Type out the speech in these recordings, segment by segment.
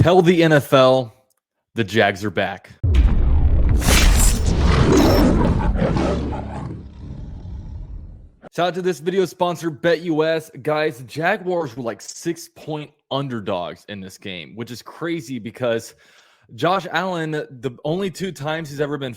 Tell the NFL the Jags are back. Shout out to this video sponsor, BetUS. Guys, the Jaguars were like 6-point underdogs in this game, which is crazy because Josh Allen, the only two times he's ever been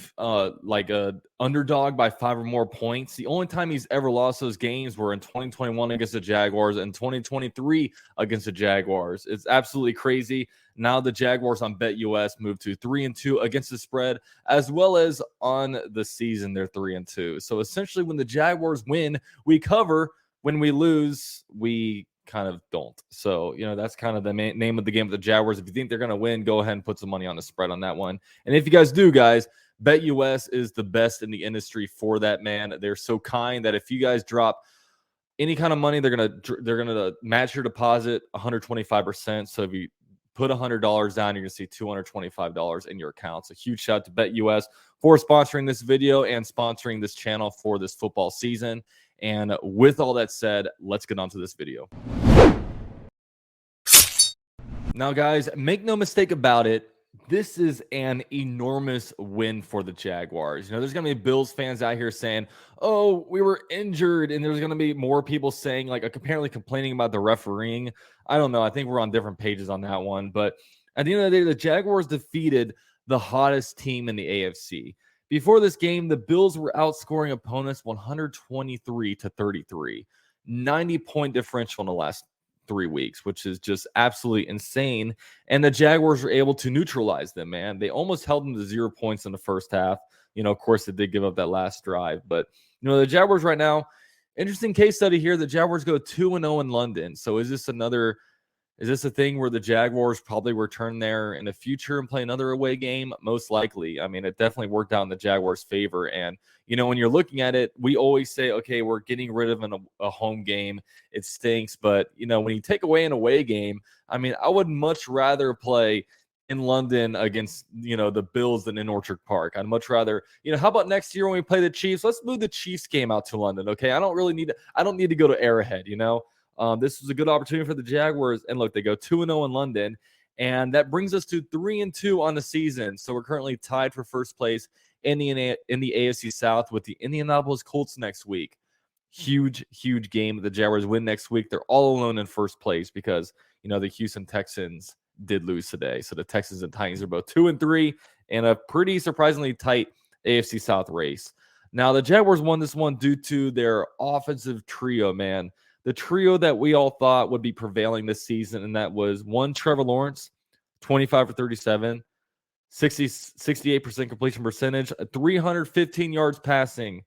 like a underdog by 5 or more points, the only time he's ever lost those games were in 2021 against the Jaguars and 2023 against the Jaguars. It's absolutely crazy. Now the Jaguars on BetUS moved to 3-2 against the spread, as well as on the season, they're 3-2. So essentially, when the Jaguars win, we cover. When we lose, we kind of don't. So, that's kind of the name of the game with the Jaguars. If you think they're going to win, go ahead and put some money on the spread on that one. And if you guys do, guys, BetUS is the best in the industry for that, man. They're so kind that if you guys drop any kind of money, they're gonna match your deposit 125%. So if you put $100 down, you're going to see $225 in your account. So huge shout out to BetUS for sponsoring this video and sponsoring this channel for this football season. And with all that said, let's get on to this video. Now, guys, make no mistake about it. This is an enormous win for the Jaguars. There's going to be Bills fans out here saying, oh, we were injured. And there's going to be more people saying, like, apparently complaining about the refereeing. I don't know. I think we're on different pages on that one. But at the end of the day, the Jaguars defeated the hottest team in the AFC. Before this game, the Bills were outscoring opponents 123-33, 90-point differential in the last 3 weeks, which is just absolutely insane. And the Jaguars were able to neutralize them, man. They almost held them to 0 points in the first half. Of course, they did give up that last drive. But, the Jaguars right now, interesting case study here. The Jaguars go 2-0 in London. So is this a thing where the Jaguars probably return there in the future and play another away game? Most likely. I mean, it definitely worked out in the Jaguars' favor. And, when you're looking at it, we always say, okay, we're getting rid of a home game. It stinks. But, when you take away an away game, I mean, I would much rather play in London against, the Bills than in Orchard Park. I'd much rather, how about next year when we play the Chiefs? Let's move the Chiefs game out to London, okay? I don't need to go to Arrowhead, This was a good opportunity for the Jaguars. And look, they go 2-0 in London. And that brings us to 3-2 on the season. So we're currently tied for first place in the AFC South with the Indianapolis Colts next week. Huge, huge game. The Jaguars win next week. They're all alone in first place because, the Houston Texans did lose today. So the Texans and Titans are both 2-3 and a pretty surprisingly tight AFC South race. Now, the Jaguars won this one due to their offensive trio, man. The trio that we all thought would be prevailing this season, and that was Trevor Lawrence, 25 for 37, 68% completion percentage, 315 yards passing,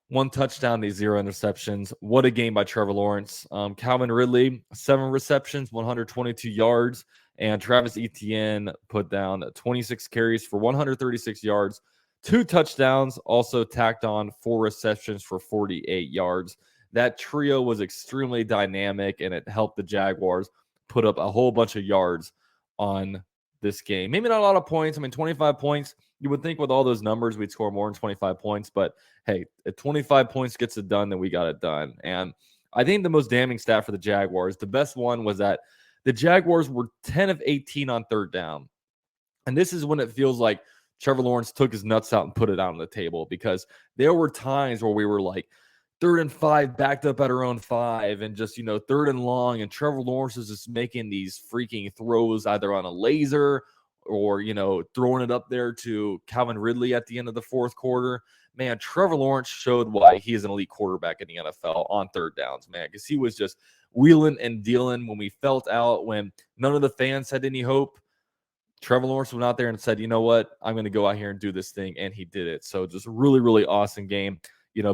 1 touchdown, 0 interceptions. What a game by Trevor Lawrence. Calvin Ridley, 7 receptions, 122 yards, and Travis Etienne put down 26 carries for 136 yards, 2 touchdowns, also tacked on 4 receptions for 48 yards. That trio was extremely dynamic, and it helped the Jaguars put up a whole bunch of yards on this game. Maybe not a lot of points. I mean, 25 points. You would think with all those numbers, we'd score more than 25 points. But, hey, if 25 points gets it done, then we got it done. And I think the most damning stat for the Jaguars, the best one was that the Jaguars were 10 of 18 on third down. And this is when it feels like Trevor Lawrence took his nuts out and put it out on the table, because there were times where we were like, 3rd and 5 backed up at our own 5 and just, 3rd and long. And Trevor Lawrence is just making these freaking throws either on a laser or, throwing it up there to Calvin Ridley at the end of the 4th quarter. Man, Trevor Lawrence showed why he is an elite quarterback in the NFL on third downs, man, because he was just wheeling and dealing when we felt out, when none of the fans had any hope. Trevor Lawrence went out there and said, you know what, I'm going to go out here and do this thing. And he did it. So just really, really awesome game,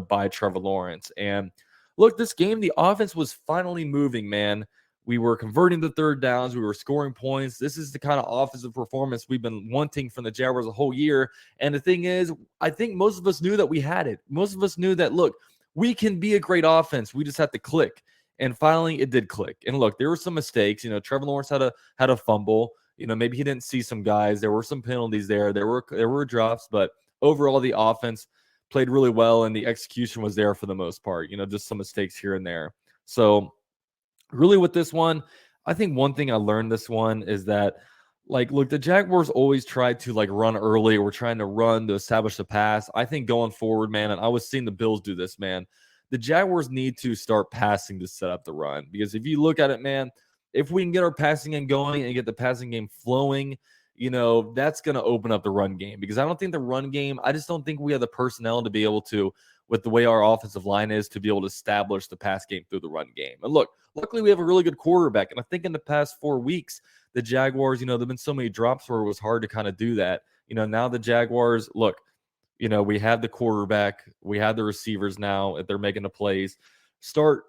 by Trevor Lawrence. And look, this game, the offense was finally moving, man. We were converting the third downs. We were scoring points. This is the kind of offensive performance we've been wanting from the Jaguars a whole year. And the thing is, I think most of us knew that we had it. Most of us knew that, look, we can be a great offense. We just have to click. And finally, it did click. And look, there were some mistakes. Trevor Lawrence had a fumble. Maybe he didn't see some guys. There were some penalties there. There were drops. But overall, the offense played really well, and the execution was there for the most part. Just some mistakes here and there. So really with this one, I think one thing I learned this one is that, like, look, the Jaguars always try to like run early. We're trying to run to establish the pass. I think going forward, man, and I was seeing the Bills do this, man. The Jaguars need to start passing to set up the run, because if you look at it, man, if we can get our passing game going and get the passing game flowing, that's going to open up the run game, because I don't think the run game, I just don't think we have the personnel to be able to, with the way our offensive line is, to be able to establish the pass game through the run game. And look, luckily we have a really good quarterback. And I think in the past 4 weeks, the Jaguars, there've been so many drops where it was hard to kind of do that. Now the Jaguars, look, we have the quarterback, we have the receivers now, if they're making the plays. Start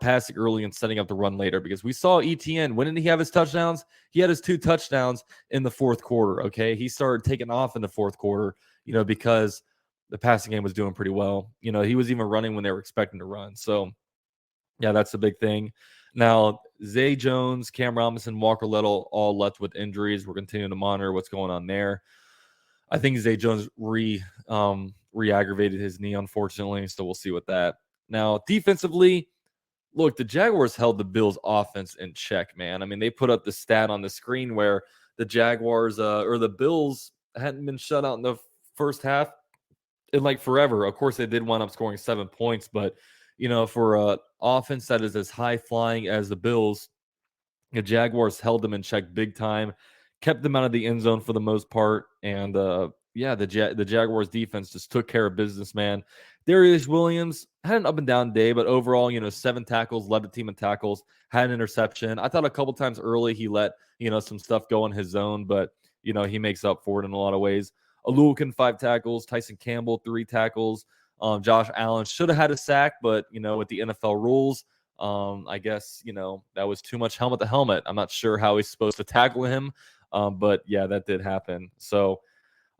passing early and setting up the run later, because we saw ETN. When did he have his touchdowns? He had his 2 touchdowns in the fourth quarter. Okay, he started taking off in the fourth quarter, because the passing game was doing pretty well. He was even running when they were expecting to run. So, yeah, that's the big thing. Now, Zay Jones, Cam Robinson, Walker Little all left with injuries. We're continuing to monitor what's going on there. I think Zay Jones re-aggravated his knee, unfortunately, so we'll see with that. Now, defensively, look, the Jaguars held the Bills' offense in check, man. I mean, they put up the stat on the screen where the Jaguars or the Bills hadn't been shut out in the first half in like forever. Of course, they did wind up scoring 7 points, but for an offense that is as high flying as the Bills, the Jaguars held them in check big time, kept them out of the end zone for the most part, and the Jaguars defense just took care of business, man. Darius Williams had an up and down day, but overall, 7 tackles, led the team in tackles, had an interception. I thought a couple times early he let some stuff go in his zone, but he makes up for it in a lot of ways. Alukin 5 tackles, Tyson Campbell 3 tackles. Josh Allen should have had a sack, but with the NFL rules, I guess that was too much helmet to helmet. I'm not sure how he's supposed to tackle him, but yeah, that did happen. So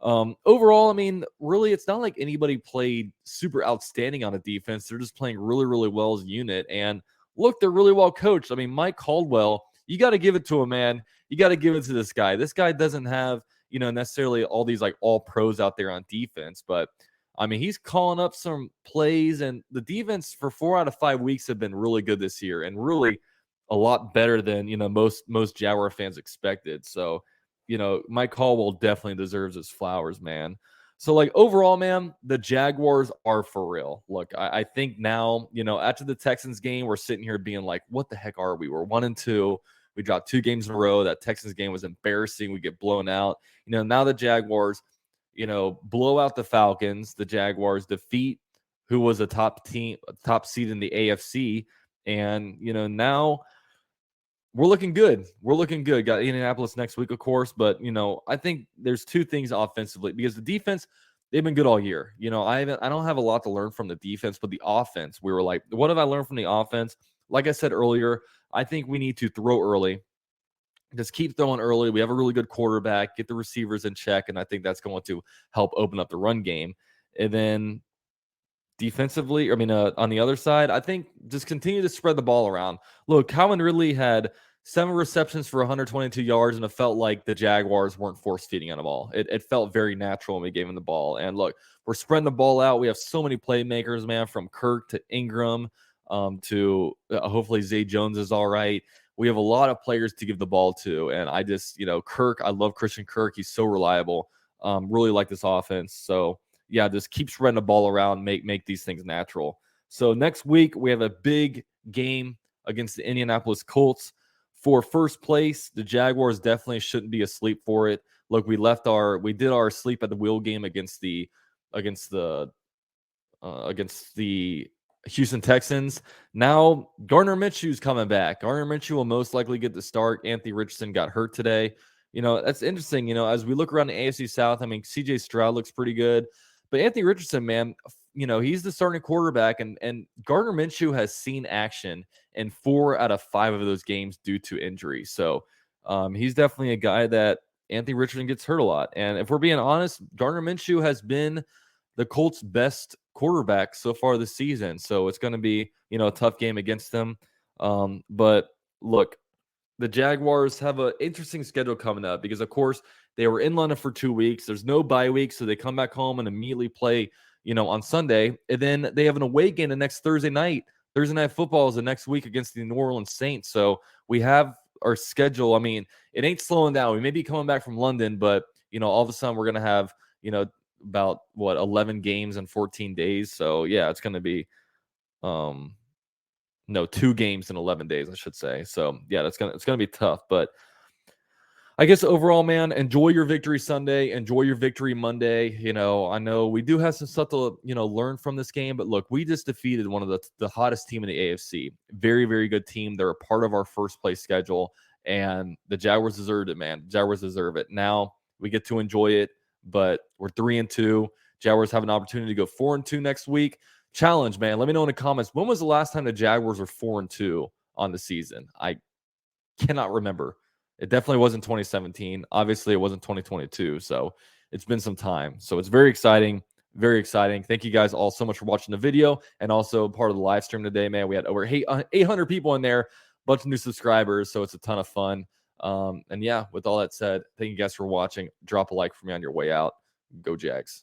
overall, I mean, really, it's not like anybody played super outstanding on a defense. They're just playing really, really well as a unit. And look, they're really well coached. I mean, Mike Caldwell, you got to give it to him, man. You got to give it to this guy. This guy doesn't have necessarily all these like all pros out there on defense, but I mean, he's calling up some plays, and the defense for 4 out of 5 weeks have been really good this year, and really a lot better than most Jaguar fans expected. So, Mike Caldwell definitely deserves his flowers, man. So, like, overall, man, the Jaguars are for real. Look, I think now, after the Texans game, we're sitting here being like, what the heck are we? We're 1-2. We dropped 2 games in a row. That Texans game was embarrassing. We get blown out. Now the Jaguars, blow out the Falcons. The Jaguars defeat who was a top seed in the AFC. And, now we're looking good. We're looking good. Got Indianapolis next week, of course. But, I think there's 2 things offensively, because the defense, they've been good all year. I don't have a lot to learn from the defense, but the offense, we were like, what have I learned from the offense? Like I said earlier, I think we need to throw early. Just keep throwing early. We have a really good quarterback. Get the receivers in check, and I think that's going to help open up the run game. And then defensively, on the other side, I think just continue to spread the ball around. Look, Calvin Ridley had 7 receptions for 122 yards, and it felt like the Jaguars weren't force-feeding on the ball. It felt very natural when we gave him the ball. And look, we're spreading the ball out. We have so many playmakers, man, from Kirk to Ingram to hopefully Zay Jones is all right. We have a lot of players to give the ball to. And I just, Kirk, I love Christian Kirk. He's so reliable. Really like this offense. So, yeah, just keep spreading the ball around, make these things natural. So next week, we have a big game against the Indianapolis Colts for first place. The Jaguars definitely shouldn't be asleep for it. Look, we did our sleep at the wheel game against the Houston Texans. Now Gardner Minshew's coming back. Gardner Minshew will most likely get the start. Anthony Richardson got hurt today. That's interesting. As we look around the AFC South, I mean, CJ Stroud looks pretty good, but Anthony Richardson, man, he's the starting quarterback, and Gardner Minshew has seen action in 4 out of 5 of those games due to injury. So he's definitely a guy that Anthony Richardson gets hurt a lot. And if we're being honest, Gardner Minshew has been the Colts' best quarterback so far this season. So it's going to be, a tough game against them. But look, the Jaguars have an interesting schedule coming up because, of course, they were in London for 2 weeks. There's no bye week, so they come back home and immediately play, on Sunday. And then they have an away game the next Thursday night. Thursday Night Football is the next week against the New Orleans Saints. So we have our schedule, I mean, it ain't slowing down. We may be coming back from London, but all of a sudden we're gonna have about 11 games in 14 days. So yeah, it's gonna be 2 games in 11 days, I should say. So yeah, it's gonna be tough, but I guess overall, man, enjoy your victory Sunday, enjoy your victory Monday. I know we do have some stuff to, learn from this game, but look, we just defeated one of the hottest team in the AFC. Very, very good team. They're a part of our first place schedule, and the Jaguars deserved it, man. Jaguars deserve it. Now we get to enjoy it, but we're 3-2. Jaguars have an opportunity to go 4-2 next week. Challenge, man. Let me know in the comments. When was the last time the Jaguars were 4-2 on the season? I cannot remember. It definitely wasn't 2017. Obviously, it wasn't 2022. So it's been some time. So it's very exciting. Very exciting. Thank you guys all so much for watching the video and also part of the live stream today, man. We had over 800 people in there, a bunch of new subscribers. So it's a ton of fun. And yeah, with all that said, thank you guys for watching. Drop a like for me on your way out. Go Jags.